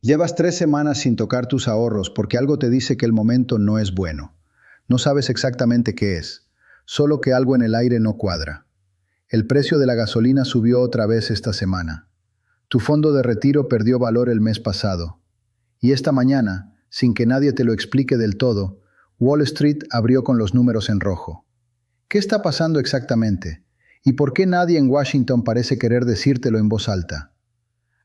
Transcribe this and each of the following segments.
Llevas 3 semanas sin tocar tus ahorros porque algo te dice que el momento no es bueno. No sabes exactamente qué es, solo que algo en el aire no cuadra. El precio de la gasolina subió otra vez esta semana. Tu fondo de retiro perdió valor el mes pasado. Y esta mañana, sin que nadie te lo explique del todo, Wall Street abrió con los números en rojo. ¿Qué está pasando exactamente? ¿Y por qué nadie en Washington parece querer decírtelo en voz alta?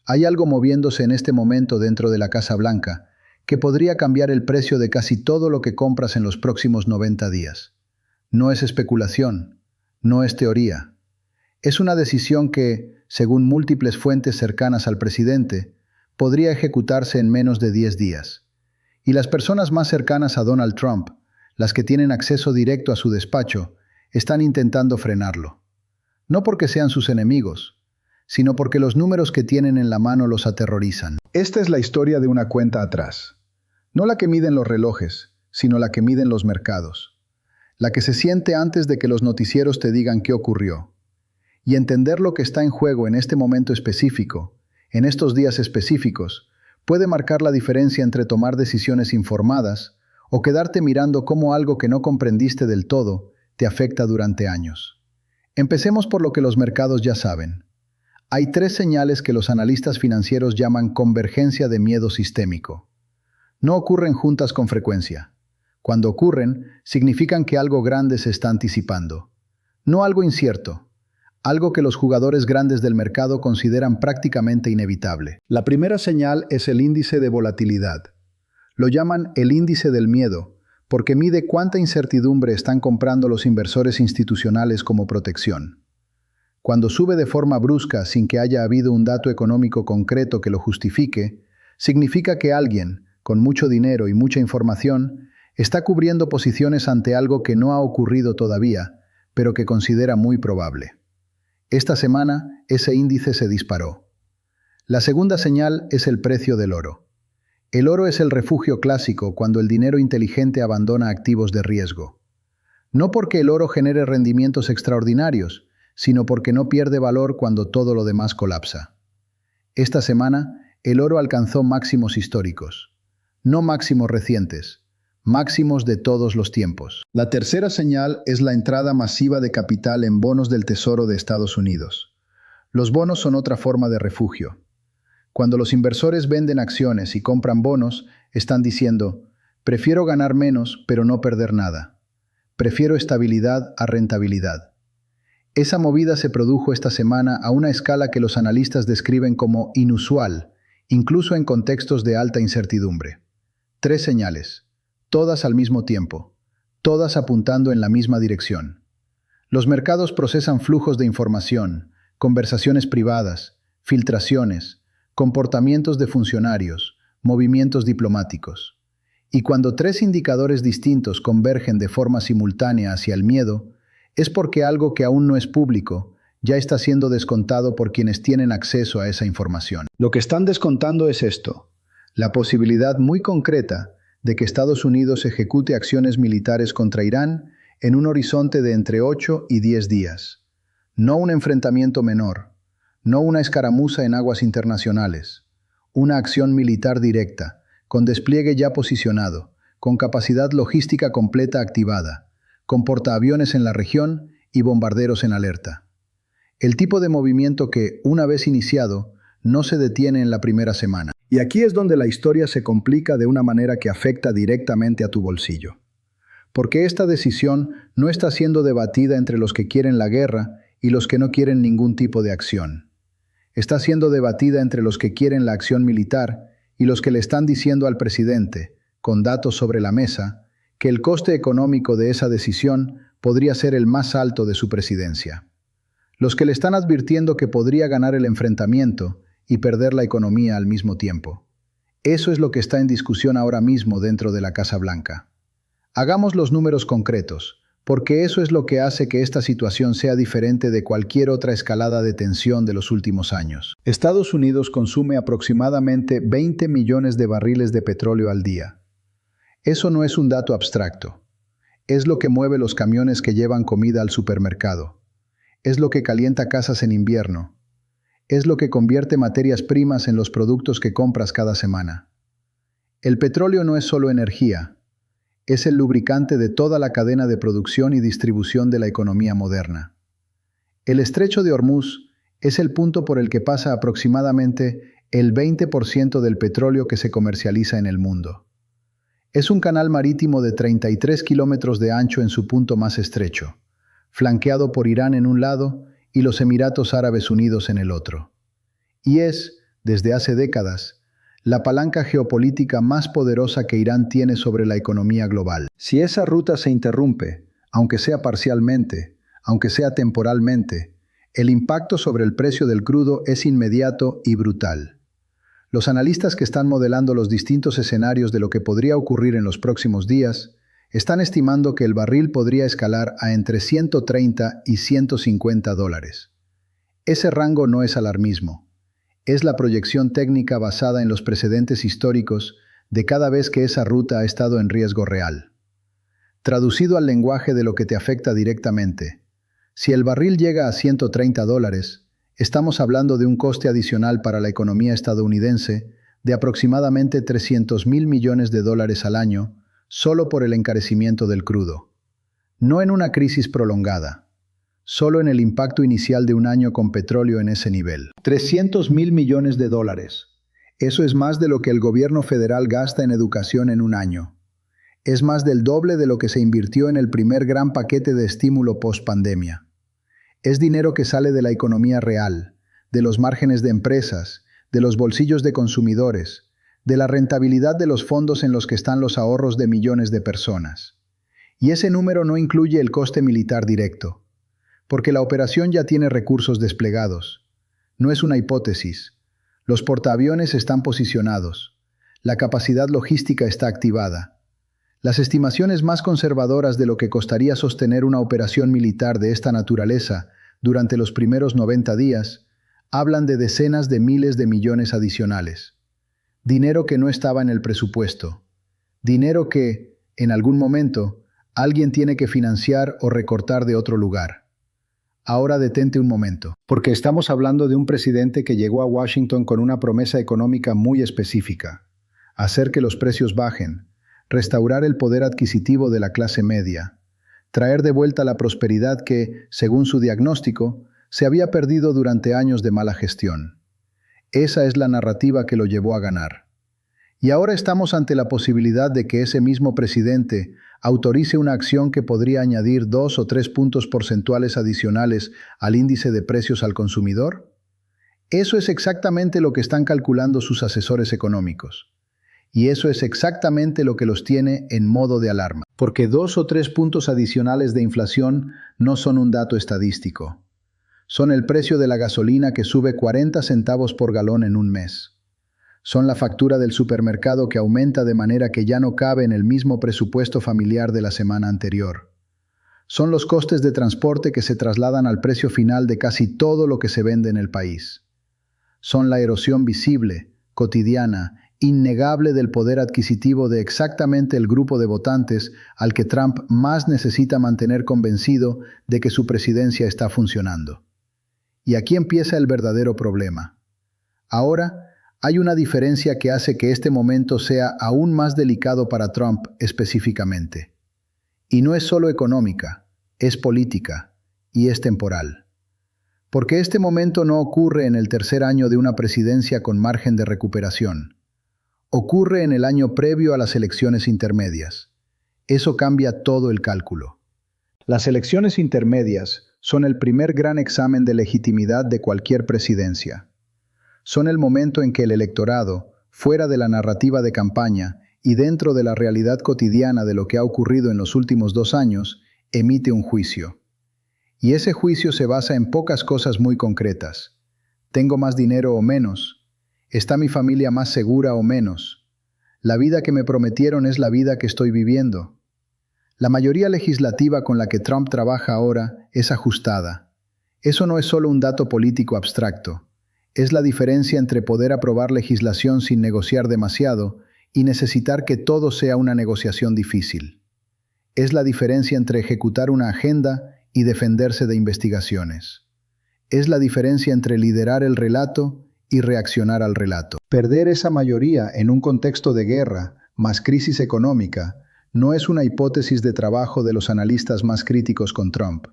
Hay algo moviéndose en este momento dentro de la Casa Blanca que podría cambiar el precio de casi todo lo que compras en los próximos 90 días. No es especulación, no es teoría. Es una decisión que, según múltiples fuentes cercanas al presidente, podría ejecutarse en menos de 10 días. Y las personas más cercanas a Donald Trump, las que tienen acceso directo a su despacho, están intentando frenarlo. No porque sean sus enemigos, sino porque los números que tienen en la mano los aterrorizan. Esta es la historia de una cuenta atrás. No la que miden los relojes, sino la que miden los mercados. La que se siente antes de que los noticieros te digan qué ocurrió. Y entender lo que está en juego en este momento específico, en estos días específicos, puede marcar la diferencia entre tomar decisiones informadas o quedarte mirando cómo algo que no comprendiste del todo te afecta durante años. Empecemos por lo que los mercados ya saben. Hay 3 señales que los analistas financieros llaman convergencia de miedo sistémico. No ocurren juntas con frecuencia. Cuando ocurren, significan que algo grande se está anticipando. No algo incierto, algo que los jugadores grandes del mercado consideran prácticamente inevitable. La primera señal es el índice de volatilidad. Lo llaman el índice del miedo, porque mide cuánta incertidumbre están comprando los inversores institucionales como protección. Cuando sube de forma brusca sin que haya habido un dato económico concreto que lo justifique, significa que alguien, con mucho dinero y mucha información, está cubriendo posiciones ante algo que no ha ocurrido todavía, pero que considera muy probable. Esta semana, ese índice se disparó. La segunda señal es el precio del oro. El oro es el refugio clásico cuando el dinero inteligente abandona activos de riesgo. No porque el oro genere rendimientos extraordinarios, sino porque no pierde valor cuando todo lo demás colapsa. Esta semana, el oro alcanzó máximos históricos. No máximos recientes, máximos de todos los tiempos. La tercera señal es la entrada masiva de capital en bonos del Tesoro de Estados Unidos. Los bonos son otra forma de refugio. Cuando los inversores venden acciones y compran bonos, están diciendo, prefiero ganar menos, pero no perder nada. Prefiero estabilidad a rentabilidad. Esa movida se produjo esta semana a una escala que los analistas describen como inusual, incluso en contextos de alta incertidumbre. 3 señales, todas al mismo tiempo, todas apuntando en la misma dirección. Los mercados procesan flujos de información, conversaciones privadas, filtraciones, comportamientos de funcionarios, movimientos diplomáticos. Y cuando 3 indicadores distintos convergen de forma simultánea hacia el miedo, es porque algo que aún no es público ya está siendo descontado por quienes tienen acceso a esa información. Lo que están descontando es esto, la posibilidad muy concreta de que Estados Unidos ejecute acciones militares contra Irán en un horizonte de entre 8 y 10 días. No un enfrentamiento menor, no una escaramuza en aguas internacionales, una acción militar directa, con despliegue ya posicionado, con capacidad logística completa activada, con portaaviones en la región y bombarderos en alerta. El tipo de movimiento que, una vez iniciado, no se detiene en la primera semana. Y aquí es donde la historia se complica de una manera que afecta directamente a tu bolsillo. Porque esta decisión no está siendo debatida entre los que quieren la guerra y los que no quieren ningún tipo de acción. Está siendo debatida entre los que quieren la acción militar y los que le están diciendo al presidente, con datos sobre la mesa, que el coste económico de esa decisión podría ser el más alto de su presidencia. Los que le están advirtiendo que podría ganar el enfrentamiento y perder la economía al mismo tiempo. Eso es lo que está en discusión ahora mismo dentro de la Casa Blanca. Hagamos los números concretos, porque eso es lo que hace que esta situación sea diferente de cualquier otra escalada de tensión de los últimos años. Estados Unidos consume aproximadamente 20 millones de barriles de petróleo al día. Eso no es un dato abstracto. Es lo que mueve los camiones que llevan comida al supermercado. Es lo que calienta casas en invierno. Es lo que convierte materias primas en los productos que compras cada semana. El petróleo no es solo energía, es el lubricante de toda la cadena de producción y distribución de la economía moderna. El estrecho de Hormuz es el punto por el que pasa aproximadamente el 20% del petróleo que se comercializa en el mundo. Es un canal marítimo de 33 kilómetros de ancho en su punto más estrecho, flanqueado por Irán en un lado y los Emiratos Árabes Unidos en el otro. Y es, desde hace décadas, la palanca geopolítica más poderosa que Irán tiene sobre la economía global. Si esa ruta se interrumpe, aunque sea parcialmente, aunque sea temporalmente, el impacto sobre el precio del crudo es inmediato y brutal. Los analistas que están modelando los distintos escenarios de lo que podría ocurrir en los próximos días están estimando que el barril podría escalar a entre 130 y 150 dólares. Ese rango no es alarmismo. Es la proyección técnica basada en los precedentes históricos de cada vez que esa ruta ha estado en riesgo real. Traducido al lenguaje de lo que te afecta directamente, si el barril llega a 130 dólares, estamos hablando de un coste adicional para la economía estadounidense de aproximadamente 300.000 millones de dólares al año, solo por el encarecimiento del crudo. No en una crisis prolongada, solo en el impacto inicial de un año con petróleo en ese nivel. 300.000 millones de dólares. Eso es más de lo que el gobierno federal gasta en educación en un año. Es más del doble de lo que se invirtió en el primer gran paquete de estímulo post-pandemia. Es dinero que sale de la economía real, de los márgenes de empresas, de los bolsillos de consumidores, de la rentabilidad de los fondos en los que están los ahorros de millones de personas. Y ese número no incluye el coste militar directo, porque la operación ya tiene recursos desplegados. No es una hipótesis. Los portaaviones están posicionados. La capacidad logística está activada. Las estimaciones más conservadoras de lo que costaría sostener una operación militar de esta naturaleza durante los primeros 90 días hablan de decenas de miles de millones adicionales. Dinero que no estaba en el presupuesto. Dinero que, en algún momento, alguien tiene que financiar o recortar de otro lugar. Ahora detente un momento, porque estamos hablando de un presidente que llegó a Washington con una promesa económica muy específica: hacer que los precios bajen, restaurar el poder adquisitivo de la clase media, traer de vuelta la prosperidad que, según su diagnóstico, se había perdido durante años de mala gestión. Esa es la narrativa que lo llevó a ganar. Y ahora estamos ante la posibilidad de que ese mismo presidente autorice una acción que podría añadir 2 o 3 puntos porcentuales adicionales al índice de precios al consumidor. Eso es exactamente lo que están calculando sus asesores económicos. Y eso es exactamente lo que los tiene en modo de alarma. Porque 2 o 3 puntos adicionales de inflación no son un dato estadístico. Son el precio de la gasolina que sube 40 centavos por galón en un mes. Son la factura del supermercado que aumenta de manera que ya no cabe en el mismo presupuesto familiar de la semana anterior. Son los costes de transporte que se trasladan al precio final de casi todo lo que se vende en el país. Son la erosión visible, cotidiana, innegable del poder adquisitivo de exactamente el grupo de votantes al que Trump más necesita mantener convencido de que su presidencia está funcionando. Y aquí empieza el verdadero problema. Ahora, hay una diferencia que hace que este momento sea aún más delicado para Trump específicamente. Y no es solo económica, es política y es temporal. Porque este momento no ocurre en el tercer año de una presidencia con margen de recuperación. Ocurre en el año previo a las elecciones intermedias. Eso cambia todo el cálculo. Las elecciones intermedias son el primer gran examen de legitimidad de cualquier presidencia. Son el momento en que el electorado, fuera de la narrativa de campaña y dentro de la realidad cotidiana de lo que ha ocurrido en los últimos 2 años, emite un juicio. Y ese juicio se basa en pocas cosas muy concretas. ¿Tengo más dinero o menos? ¿Está mi familia más segura o menos? ¿La vida que me prometieron es la vida que estoy viviendo? La mayoría legislativa con la que Trump trabaja ahora es ajustada. Eso no es solo un dato político abstracto. Es la diferencia entre poder aprobar legislación sin negociar demasiado y necesitar que todo sea una negociación difícil. Es la diferencia entre ejecutar una agenda y defenderse de investigaciones. Es la diferencia entre liderar el relato y reaccionar al relato. Perder esa mayoría en un contexto de guerra, más crisis económica, no es una hipótesis de trabajo de los analistas más críticos con Trump.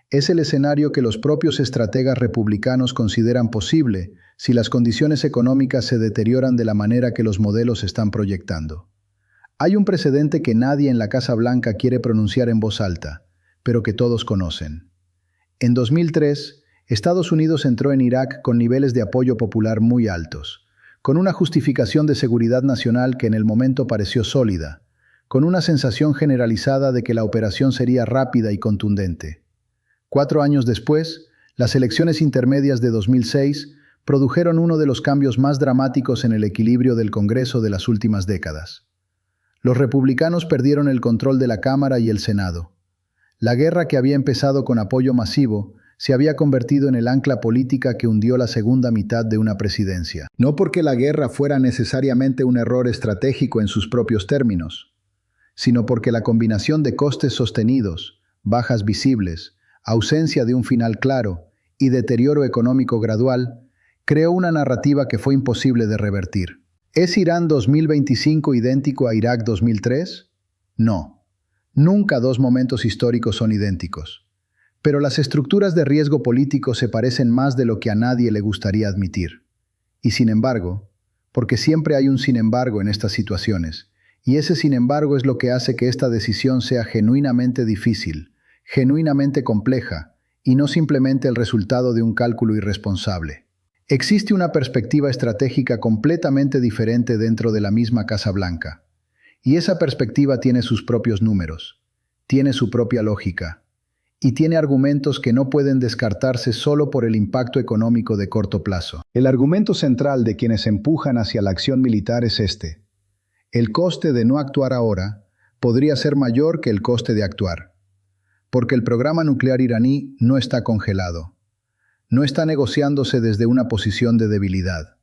Es el escenario que los propios estrategas republicanos consideran posible si las condiciones económicas se deterioran de la manera que los modelos están proyectando. Hay un precedente que nadie en la Casa Blanca quiere pronunciar en voz alta, pero que todos conocen. En 2003, Estados Unidos entró en Irak con niveles de apoyo popular muy altos, con una justificación de seguridad nacional que en el momento pareció sólida, con una sensación generalizada de que la operación sería rápida y contundente. 4 años después, las elecciones intermedias de 2006 produjeron uno de los cambios más dramáticos en el equilibrio del Congreso de las últimas décadas. Los republicanos perdieron el control de la Cámara y el Senado. La guerra que había empezado con apoyo masivo se había convertido en el ancla política que hundió la segunda mitad de una presidencia. No porque la guerra fuera necesariamente un error estratégico en sus propios términos, sino porque la combinación de costes sostenidos, bajas visibles, ausencia de un final claro y deterioro económico gradual, creó una narrativa que fue imposible de revertir. ¿Es Irán 2025 idéntico a Irak 2003? No. Nunca dos momentos históricos son idénticos. Pero las estructuras de riesgo político se parecen más de lo que a nadie le gustaría admitir. Y sin embargo, porque siempre hay un sin embargo en estas situaciones, y ese sin embargo es lo que hace que esta decisión sea genuinamente difícil, genuinamente compleja, y no simplemente el resultado de un cálculo irresponsable. Existe una perspectiva estratégica completamente diferente dentro de la misma Casa Blanca. Y esa perspectiva tiene sus propios números, tiene su propia lógica, y tiene argumentos que no pueden descartarse solo por el impacto económico de corto plazo. El argumento central de quienes empujan hacia la acción militar es este: el coste de no actuar ahora podría ser mayor que el coste de actuar, porque el programa nuclear iraní no está congelado, no está negociándose desde una posición de debilidad,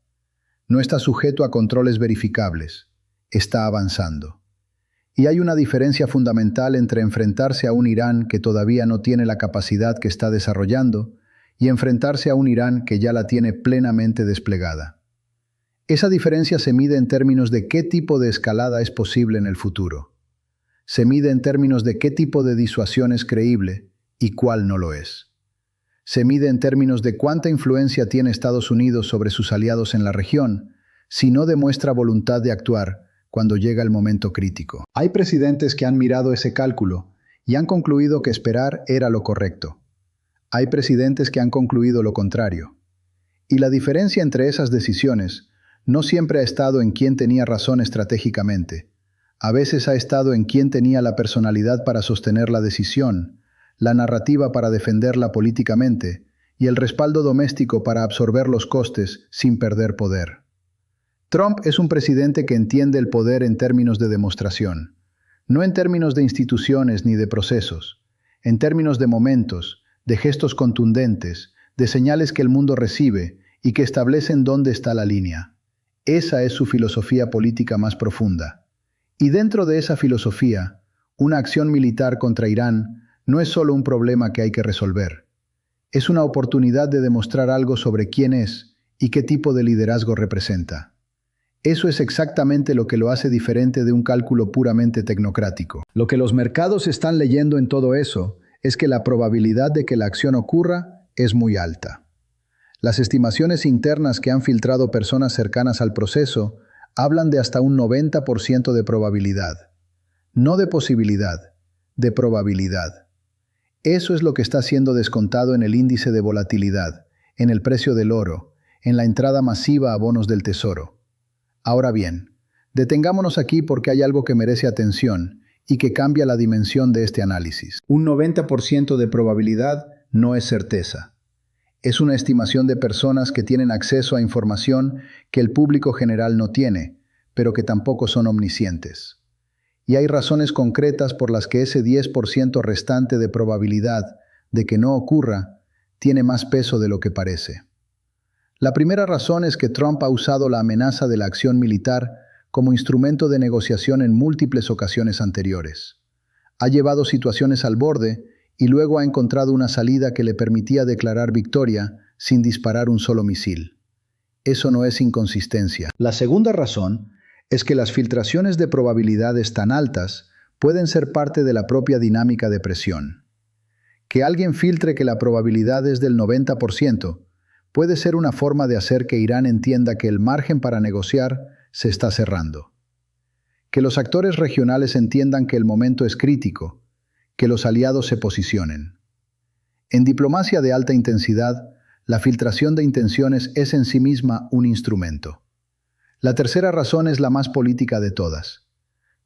no está sujeto a controles verificables, está avanzando. Y hay una diferencia fundamental entre enfrentarse a un Irán que todavía no tiene la capacidad que está desarrollando y enfrentarse a un Irán que ya la tiene plenamente desplegada. Esa diferencia se mide en términos de qué tipo de escalada es posible en el futuro. Se mide en términos de qué tipo de disuasión es creíble y cuál no lo es. Se mide en términos de cuánta influencia tiene Estados Unidos sobre sus aliados en la región si no demuestra voluntad de actuar cuando llega el momento crítico. Hay presidentes que han mirado ese cálculo y han concluido que esperar era lo correcto. Hay presidentes que han concluido lo contrario. Y la diferencia entre esas decisiones no siempre ha estado en quién tenía razón estratégicamente. A veces ha estado en quién tenía la personalidad para sostener la decisión, la narrativa para defenderla políticamente y el respaldo doméstico para absorber los costes sin perder poder. Trump es un presidente que entiende el poder en términos de demostración, no en términos de instituciones ni de procesos, en términos de momentos, de gestos contundentes, de señales que el mundo recibe y que establecen dónde está la línea. Esa es su filosofía política más profunda. Y dentro de esa filosofía, una acción militar contra Irán no es solo un problema que hay que resolver. Es una oportunidad de demostrar algo sobre quién es y qué tipo de liderazgo representa. Eso es exactamente lo que lo hace diferente de un cálculo puramente tecnocrático. Lo que los mercados están leyendo en todo eso es que la probabilidad de que la acción ocurra es muy alta. Las estimaciones internas que han filtrado personas cercanas al proceso hablan de hasta un 90% de probabilidad. No de posibilidad, de probabilidad. Eso es lo que está siendo descontado en el índice de volatilidad, en el precio del oro, en la entrada masiva a bonos del tesoro. Ahora bien, detengámonos aquí porque hay algo que merece atención y que cambia la dimensión de este análisis. Un 90% de probabilidad no es certeza. Es una estimación de personas que tienen acceso a información que el público general no tiene, pero que tampoco son omniscientes. Y hay razones concretas por las que ese 10% restante de probabilidad de que no ocurra tiene más peso de lo que parece. La primera razón es que Trump ha usado la amenaza de la acción militar como instrumento de negociación en múltiples ocasiones anteriores. Ha llevado situaciones al borde y luego ha encontrado una salida que le permitía declarar victoria sin disparar un solo misil. Eso no es inconsistencia. La segunda razón es que las filtraciones de probabilidades tan altas pueden ser parte de la propia dinámica de presión. Que alguien filtre que la probabilidad es del 90% puede ser una forma de hacer que Irán entienda que el margen para negociar se está cerrando. Que los actores regionales entiendan que el momento es crítico, que los aliados se posicionen. En diplomacia de alta intensidad, la filtración de intenciones es en sí misma un instrumento. La tercera razón es la más política de todas.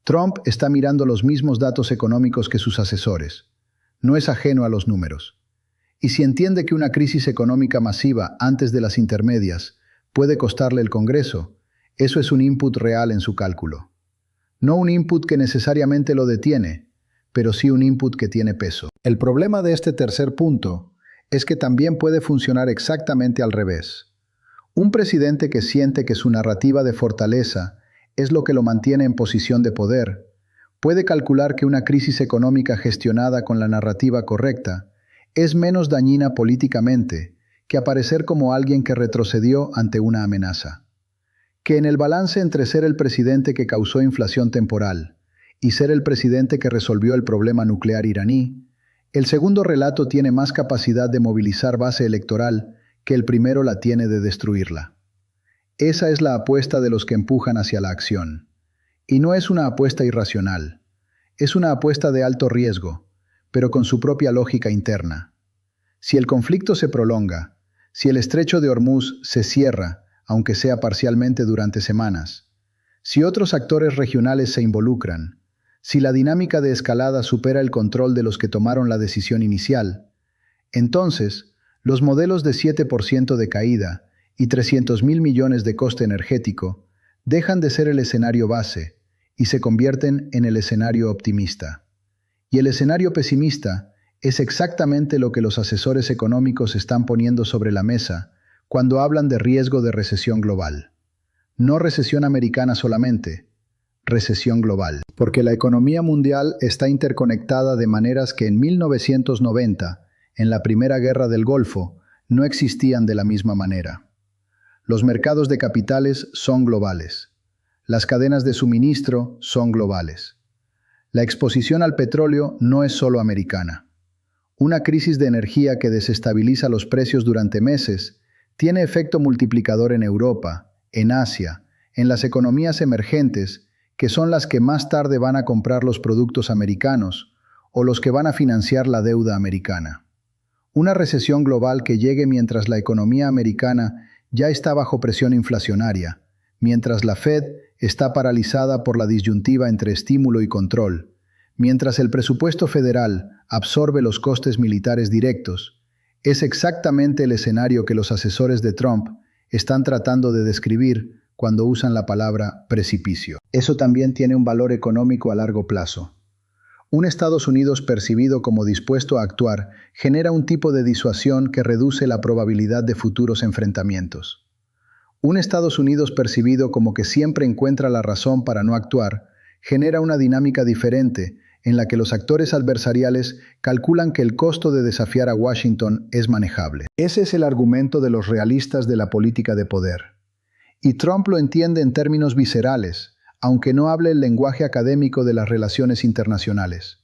Trump está mirando los mismos datos económicos que sus asesores. No es ajeno a los números. Y si entiende que una crisis económica masiva antes de las intermedias puede costarle el Congreso, eso es un input real en su cálculo. No un input que necesariamente lo detiene, pero sí un input que tiene peso. El problema de este tercer punto es que también puede funcionar exactamente al revés. Un presidente que siente que su narrativa de fortaleza es lo que lo mantiene en posición de poder, puede calcular que una crisis económica gestionada con la narrativa correcta es menos dañina políticamente que aparecer como alguien que retrocedió ante una amenaza. Que en el balance entre ser el presidente que causó inflación temporal y ser el presidente que resolvió el problema nuclear iraní, el segundo relato tiene más capacidad de movilizar base electoral que el primero la tiene de destruirla. Esa es la apuesta de los que empujan hacia la acción. Y no es una apuesta irracional. Es una apuesta de alto riesgo, pero con su propia lógica interna. Si el conflicto se prolonga, si el estrecho de Hormuz se cierra, aunque sea parcialmente durante semanas, si otros actores regionales se involucran, si la dinámica de escalada supera el control de los que tomaron la decisión inicial, entonces los modelos de 7% de caída y 300.000 millones de coste energético dejan de ser el escenario base y se convierten en el escenario optimista. Y el escenario pesimista es exactamente lo que los asesores económicos están poniendo sobre la mesa cuando hablan de riesgo de recesión global. No recesión americana solamente, recesión global. Porque la economía mundial está interconectada de maneras que en 1990, en la Primera Guerra del Golfo, no existían de la misma manera. Los mercados de capitales son globales. Las cadenas de suministro son globales. La exposición al petróleo no es solo americana. Una crisis de energía que desestabiliza los precios durante meses tiene efecto multiplicador en Europa, en Asia, en las economías emergentes, que son las que más tarde van a comprar los productos americanos o los que van a financiar la deuda americana. Una recesión global que llegue mientras la economía americana ya está bajo presión inflacionaria, mientras la Fed está paralizada por la disyuntiva entre estímulo y control, mientras el presupuesto federal absorbe los costes militares directos, es exactamente el escenario que los asesores de Trump están tratando de describir cuando usan la palabra precipicio. Eso también tiene un valor económico a largo plazo. Un Estados Unidos percibido como dispuesto a actuar genera un tipo de disuasión que reduce la probabilidad de futuros enfrentamientos. Un Estados Unidos percibido como que siempre encuentra la razón para no actuar genera una dinámica diferente en la que los actores adversariales calculan que el costo de desafiar a Washington es manejable. Ese es el argumento de los realistas de la política de poder. Y Trump lo entiende en términos viscerales, aunque no hable el lenguaje académico de las relaciones internacionales.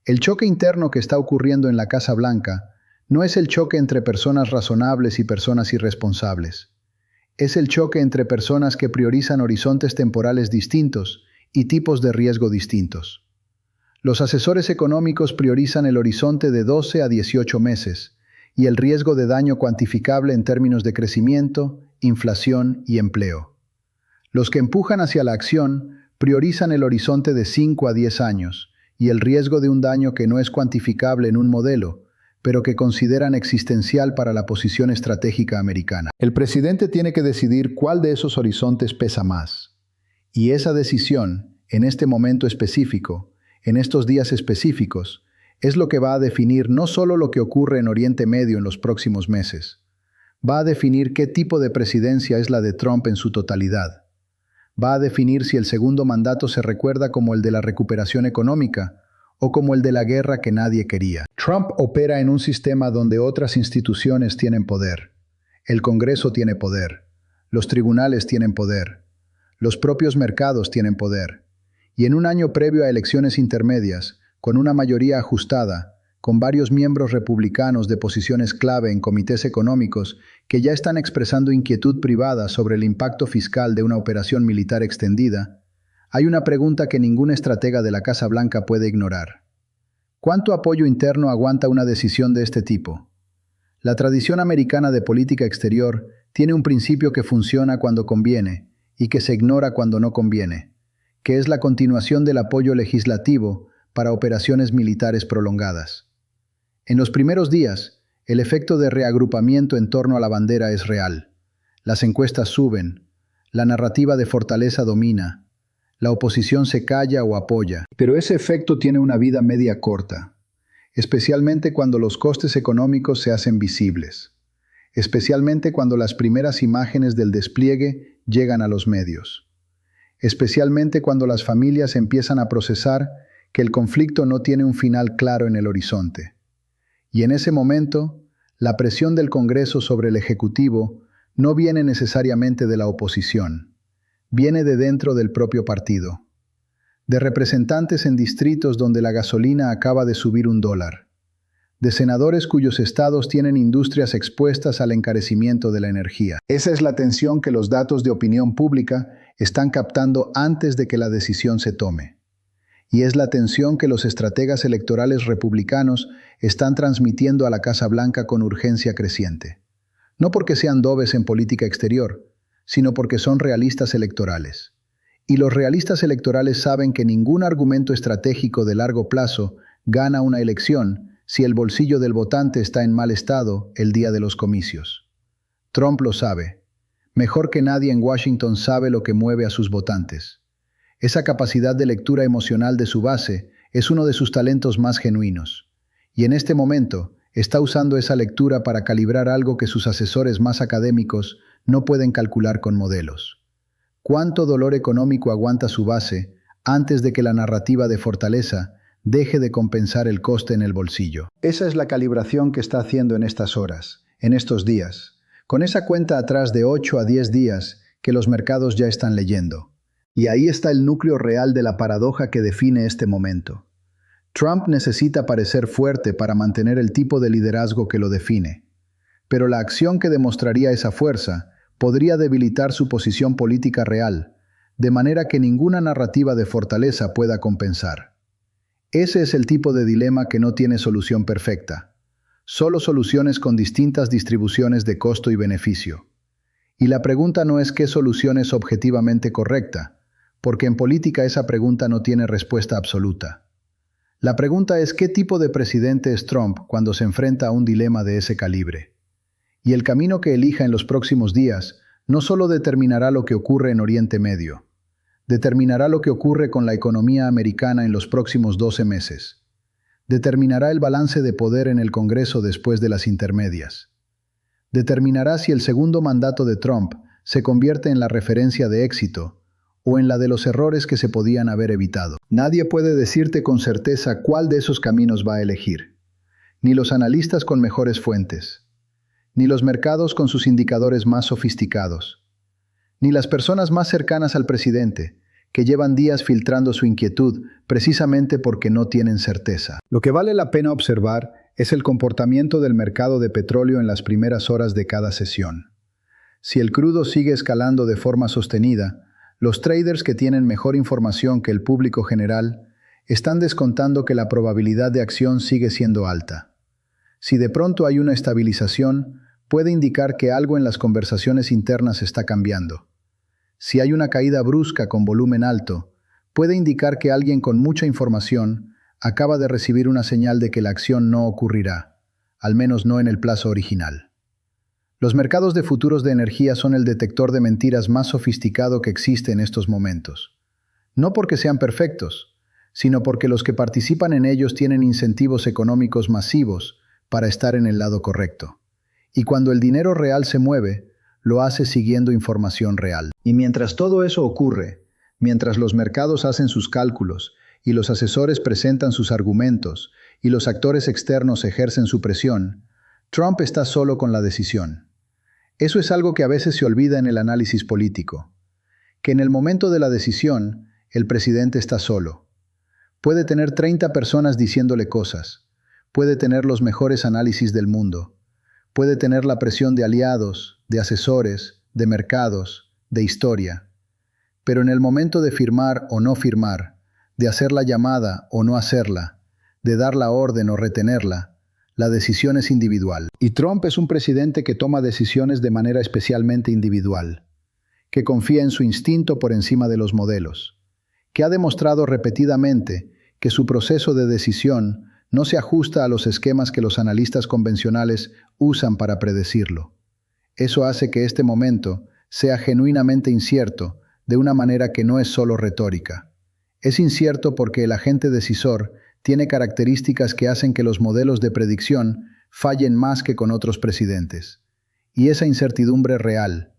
El choque interno que está ocurriendo en la Casa Blanca no es el choque entre personas razonables y personas irresponsables. Es el choque entre personas que priorizan horizontes temporales distintos y tipos de riesgo distintos. Los asesores económicos priorizan el horizonte de 12 a 18 meses y el riesgo de daño cuantificable en términos de crecimiento, inflación y empleo. Los que empujan hacia la acción priorizan el horizonte de 5 a 10 años y el riesgo de un daño que no es cuantificable en un modelo, pero que consideran existencial para la posición estratégica americana. El presidente tiene que decidir cuál de esos horizontes pesa más. Y esa decisión, en este momento específico, en estos días específicos, es lo que va a definir no solo lo que ocurre en Oriente Medio en los próximos meses. Va a definir qué tipo de presidencia es la de Trump en su totalidad. Va a definir si el segundo mandato se recuerda como el de la recuperación económica o como el de la guerra que nadie quería. Trump opera en un sistema donde otras instituciones tienen poder. El Congreso tiene poder. Los tribunales tienen poder. Los propios mercados tienen poder. Y en un año previo a elecciones intermedias, con una mayoría ajustada, con varios miembros republicanos de posiciones clave en comités económicos que ya están expresando inquietud privada sobre el impacto fiscal de una operación militar extendida, hay una pregunta que ningún estratega de la Casa Blanca puede ignorar. ¿Cuánto apoyo interno aguanta una decisión de este tipo? La tradición americana de política exterior tiene un principio que funciona cuando conviene y que se ignora cuando no conviene, que es la continuación del apoyo legislativo para operaciones militares prolongadas. En los primeros días, el efecto de reagrupamiento en torno a la bandera es real. Las encuestas suben, la narrativa de fortaleza domina, la oposición se calla o apoya. Pero ese efecto tiene una vida media corta, especialmente cuando los costes económicos se hacen visibles, especialmente cuando las primeras imágenes del despliegue llegan a los medios, especialmente cuando las familias empiezan a procesar que el conflicto no tiene un final claro en el horizonte. Y en ese momento, la presión del Congreso sobre el Ejecutivo no viene necesariamente de la oposición, viene de dentro del propio partido, de representantes en distritos donde la gasolina acaba de subir $1, de senadores cuyos estados tienen industrias expuestas al encarecimiento de la energía. Esa es la tensión que los datos de opinión pública están captando antes de que la decisión se tome. Y es la tensión que los estrategas electorales republicanos están transmitiendo a la Casa Blanca con urgencia creciente. No porque sean dobes en política exterior, sino porque son realistas electorales. Y los realistas electorales saben que ningún argumento estratégico de largo plazo gana una elección si el bolsillo del votante está en mal estado el día de los comicios. Trump lo sabe. Mejor que nadie en Washington sabe lo que mueve a sus votantes. Esa capacidad de lectura emocional de su base es uno de sus talentos más genuinos. Y en este momento está usando esa lectura para calibrar algo que sus asesores más académicos no pueden calcular con modelos. ¿Cuánto dolor económico aguanta su base antes de que la narrativa de fortaleza deje de compensar el coste en el bolsillo? Esa es la calibración que está haciendo en estas horas, en estos días, con esa cuenta atrás de 8 a 10 días que los mercados ya están leyendo. Y ahí está el núcleo real de la paradoja que define este momento. Trump necesita parecer fuerte para mantener el tipo de liderazgo que lo define, pero la acción que demostraría esa fuerza podría debilitar su posición política real, de manera que ninguna narrativa de fortaleza pueda compensar. Ese es el tipo de dilema que no tiene solución perfecta, solo soluciones con distintas distribuciones de costo y beneficio. Y la pregunta no es qué solución es objetivamente correcta, porque en política esa pregunta no tiene respuesta absoluta. La pregunta es qué tipo de presidente es Trump cuando se enfrenta a un dilema de ese calibre. Y el camino que elija en los próximos días no solo determinará lo que ocurre en Oriente Medio, determinará lo que ocurre con la economía americana en los próximos 12 meses, determinará el balance de poder en el Congreso después de las intermedias, determinará si el segundo mandato de Trump se convierte en la referencia de éxito o en la de los errores que se podían haber evitado. Nadie puede decirte con certeza cuál de esos caminos va a elegir, ni los analistas con mejores fuentes, ni los mercados con sus indicadores más sofisticados, ni las personas más cercanas al presidente, que llevan días filtrando su inquietud precisamente porque no tienen certeza. Lo que vale la pena observar es el comportamiento del mercado de petróleo en las primeras horas de cada sesión. Si el crudo sigue escalando de forma sostenida, los traders que tienen mejor información que el público general están descontando que la probabilidad de acción sigue siendo alta. Si de pronto hay una estabilización, puede indicar que algo en las conversaciones internas está cambiando. Si hay una caída brusca con volumen alto, puede indicar que alguien con mucha información acaba de recibir una señal de que la acción no ocurrirá, al menos no en el plazo original. Los mercados de futuros de energía son el detector de mentiras más sofisticado que existe en estos momentos. No porque sean perfectos, sino porque los que participan en ellos tienen incentivos económicos masivos para estar en el lado correcto. Y cuando el dinero real se mueve, lo hace siguiendo información real. Y mientras todo eso ocurre, mientras los mercados hacen sus cálculos y los asesores presentan sus argumentos, y los actores externos ejercen su presión, Trump está solo con la decisión. Eso es algo que a veces se olvida en el análisis político, que en el momento de la decisión, el presidente está solo. Puede tener 30 personas diciéndole cosas, puede tener los mejores análisis del mundo, puede tener la presión de aliados, de asesores, de mercados, de historia. Pero en el momento de firmar o no firmar, de hacer la llamada o no hacerla, de dar la orden o retenerla, la decisión es individual. Y Trump es un presidente que toma decisiones de manera especialmente individual, que confía en su instinto por encima de los modelos, que ha demostrado repetidamente que su proceso de decisión no se ajusta a los esquemas que los analistas convencionales usan para predecirlo. Eso hace que este momento sea genuinamente incierto, de una manera que no es solo retórica. Es incierto porque el agente decisor tiene características que hacen que los modelos de predicción fallen más que con otros presidentes. Y esa incertidumbre real,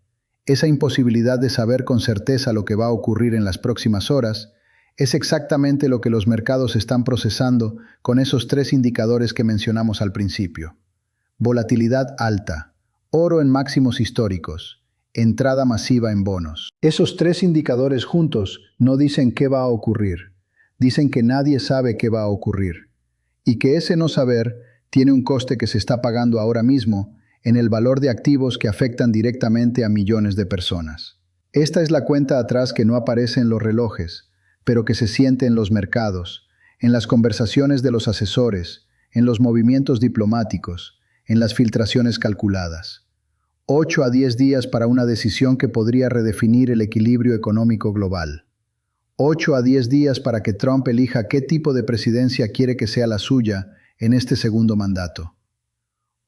esa imposibilidad de saber con certeza lo que va a ocurrir en las próximas horas, es exactamente lo que los mercados están procesando con esos 3 indicadores que mencionamos al principio. Volatilidad alta, oro en máximos históricos, entrada masiva en bonos. Esos 3 indicadores juntos no dicen qué va a ocurrir, dicen que nadie sabe qué va a ocurrir, y que ese no saber tiene un coste que se está pagando ahora mismo en el valor de activos que afectan directamente a millones de personas. Esta es la cuenta atrás que no aparece en los relojes, pero que se siente en los mercados, en las conversaciones de los asesores, en los movimientos diplomáticos, en las filtraciones calculadas. 8 a 10 días para una decisión que podría redefinir el equilibrio económico global. 8 a 10 días para que Trump elija qué tipo de presidencia quiere que sea la suya en este segundo mandato.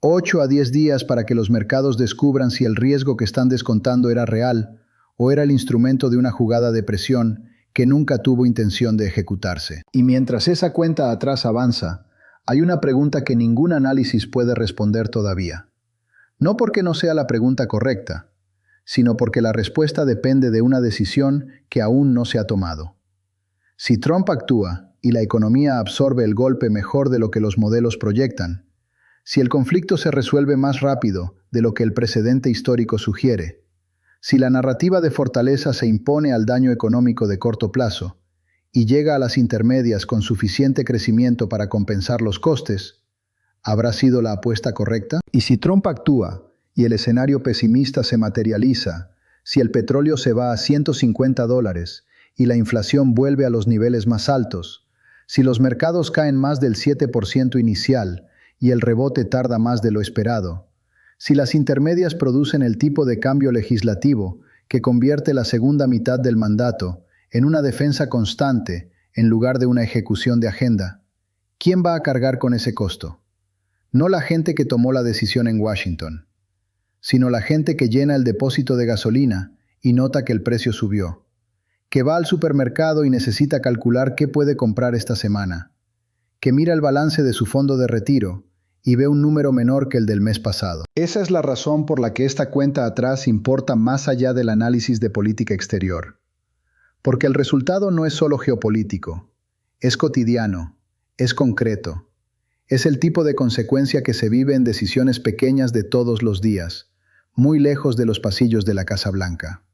8 a 10 días para que los mercados descubran si el riesgo que están descontando era real o era el instrumento de una jugada de presión que nunca tuvo intención de ejecutarse. Y mientras esa cuenta atrás avanza, hay una pregunta que ningún análisis puede responder todavía. No porque no sea la pregunta correcta, sino porque la respuesta depende de una decisión que aún no se ha tomado. Si Trump actúa y la economía absorbe el golpe mejor de lo que los modelos proyectan, si el conflicto se resuelve más rápido de lo que el precedente histórico sugiere, si la narrativa de fortaleza se impone al daño económico de corto plazo y llega a las intermedias con suficiente crecimiento para compensar los costes, ¿habrá sido la apuesta correcta? Y si Trump actúa y el escenario pesimista se materializa, si el petróleo se va a $150 y la inflación vuelve a los niveles más altos, si los mercados caen más del 7% inicial y el rebote tarda más de lo esperado, si las intermedias producen el tipo de cambio legislativo que convierte la segunda mitad del mandato en una defensa constante en lugar de una ejecución de agenda, ¿quién va a cargar con ese costo? No la gente que tomó la decisión en Washington, sino la gente que llena el depósito de gasolina y nota que el precio subió, que va al supermercado y necesita calcular qué puede comprar esta semana, que mira el balance de su fondo de retiro y ve un número menor que el del mes pasado. Esa es la razón por la que esta cuenta atrás importa más allá del análisis de política exterior. Porque el resultado no es solo geopolítico, es cotidiano, es concreto. Es el tipo de consecuencia que se vive en decisiones pequeñas de todos los días, muy lejos de los pasillos de la Casa Blanca.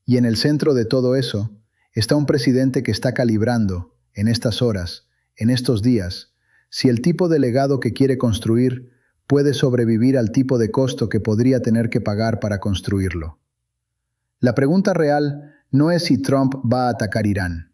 Y en el centro de todo eso está un presidente que está calibrando, en estas horas, en estos días, si el tipo de legado que quiere construir puede sobrevivir al tipo de costo que podría tener que pagar para construirlo. La pregunta real no es si Trump va a atacar Irán.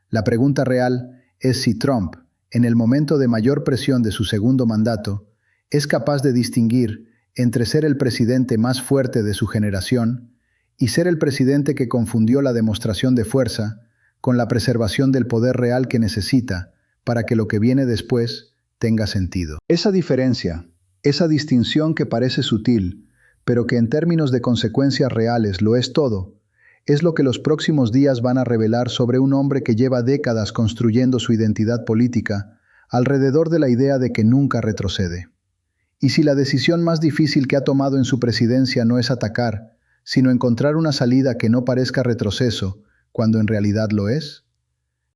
La pregunta real es si Trump, en el momento de mayor presión de su segundo mandato, es capaz de distinguir entre ser el presidente más fuerte de su generación y ser el presidente que confundió la demostración de fuerza con la preservación del poder real que necesita para que lo que viene después tenga sentido. Esa diferencia, esa distinción que parece sutil, pero que en términos de consecuencias reales lo es todo, es lo que los próximos días van a revelar sobre un hombre que lleva décadas construyendo su identidad política alrededor de la idea de que nunca retrocede. Y si la decisión más difícil que ha tomado en su presidencia no es atacar, sino encontrar una salida que no parezca retroceso, cuando en realidad lo es,